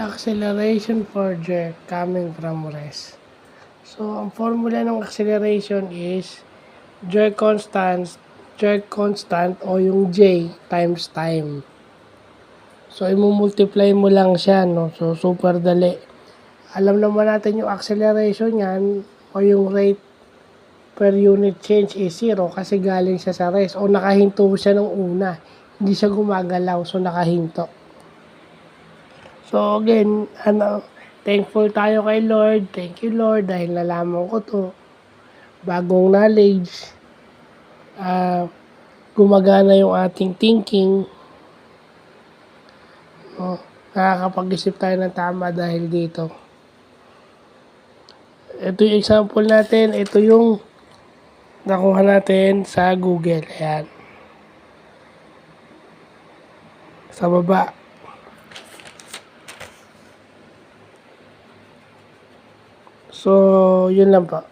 acceleration for jerk coming from rest. So, ang formula ng acceleration is jerk constant o yung J times time. So, i-multiply mo lang siya, no? So, super dali. Alam naman natin yung acceleration yan o yung rate per unit change is 0 kasi galing siya sa rest o nakahinto siya nung una. Hindi siya gumagalaw, so nakahinto. So, again, thankful tayo kay Lord. Thank you, Lord, dahil nalaman ko to. Bagong knowledge. Gumagana yung ating thinking. Nakakapag-isip tayo ng tama dahil dito. Ito yung example natin. Ito yung nakuha natin sa Google. Ayan. Sa baba. So, yun lang po.